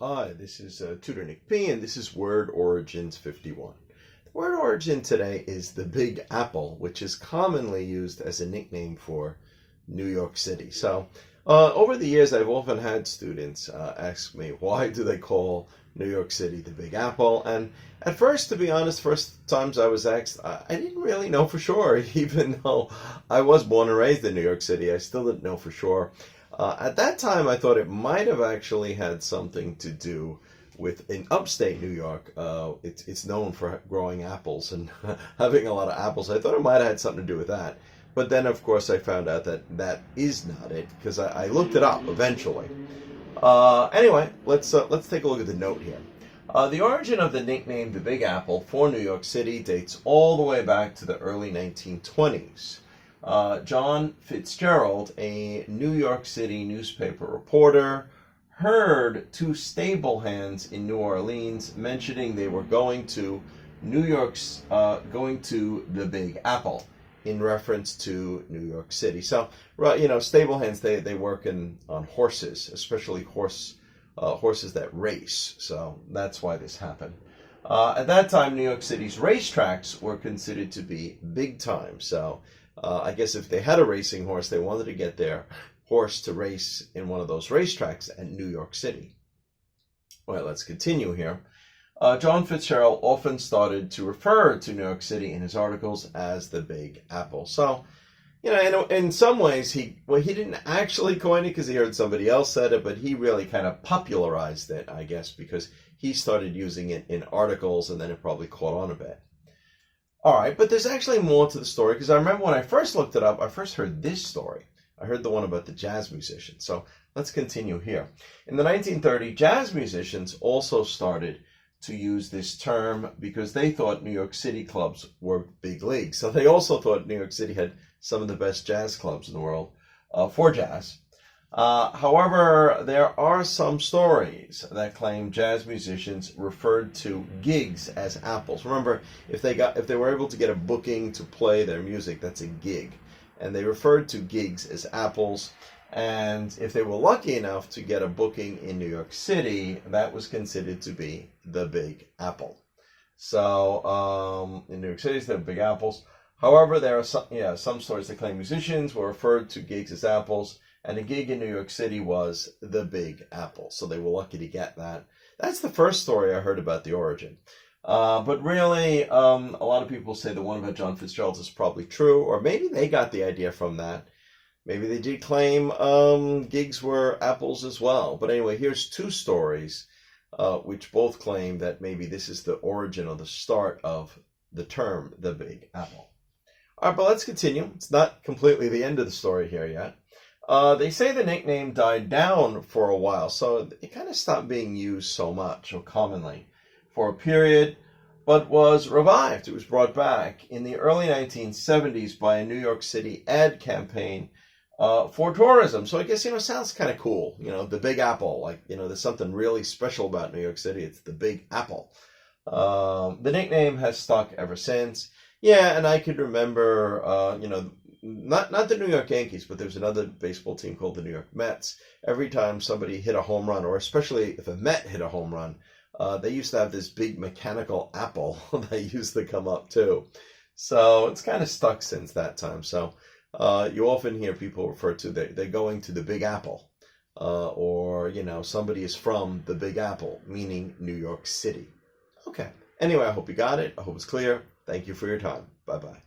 Hi, this is Tutor Nick P, and this is Word Origins 51. The word origin today is the Big Apple, which is commonly used as a nickname for New York City. So, over the years, I've often had students ask me, why do they call New York City the Big Apple? And at first, to be honest, first times I was asked, I didn't really know for sure. Even though I was born and raised in New York City, I still didn't know for sure. At that time, I thought it might have actually had something to do with in upstate New York. It's known for growing apples and having a lot of apples. I thought it might have had something to do with that. But then, of course, I found out that that is not it because I looked it up eventually. Anyway, let's take a look at the note here. The origin of the nickname the Big Apple for New York City dates all the way back to the early 1920s. John Fitzgerald, a New York City newspaper reporter, heard two stable hands in New Orleans mentioning they were going to going to the Big Apple in reference to New York City. So, stable hands, they work on horses, especially horses that race. So that's why this happened. At that time, New York City's racetracks were considered to be big time. So I guess if they had a racing horse, they wanted to get their horse to race in one of those racetracks at New York City. Well, let's continue here. John Fitzgerald often started to refer to New York City in his articles as the Big Apple. So, in some ways, he didn't actually coin it because he heard somebody else said it, but he really kind of popularized it, I guess, because he started using it in articles and then it probably caught on a bit. All right, but there's actually more to the story because I remember when I first looked it up, I first heard this story. I heard the one about the jazz musician. So let's continue here. In the 1930s, jazz musicians also started to use this term because they thought New York City clubs were big leagues. So they also thought New York City had some of the best jazz clubs in the world for jazz. However, there are some stories that claim jazz musicians referred to gigs as apples. Remember, if they were able to get a booking to play their music, that's a gig. And they referred to gigs as apples. And if they were lucky enough to get a booking in New York City, that was considered to be the Big Apple. So in New York City, they're Big Apples. However, there are some stories that claim musicians were referred to gigs as apples. And a gig in New York City was the Big Apple. So they were lucky to get that. That's the first story I heard about the origin. But really, a lot of people say the one about John Fitzgerald is probably true, or maybe they got the idea from that. Maybe they did claim gigs were apples as well. But anyway, here's two stories which both claim that maybe this is the origin or the start of the term the Big Apple. All right, but let's continue. It's not completely the end of the story here yet. They say the nickname died down for a while, so it kind of stopped being used so much or commonly for a period, but was revived. It was brought back in the early 1970s by a New York City ad campaign for tourism. So I guess, sounds kind of cool. The Big Apple, there's something really special about New York City. It's the Big Apple. The nickname has stuck ever since. Yeah, and I could remember, not the New York Yankees, but there's another baseball team called the New York Mets. Every time somebody hit a home run, or especially if a Met hit a home run, they used to have this big mechanical apple that used to come up too. So it's kind of stuck since that time. So you often hear people refer to they're going to the Big Apple, or somebody is from the Big Apple, meaning New York City. Okay. Anyway, I hope you got it. I hope it's clear. Thank you for your time. Bye-bye.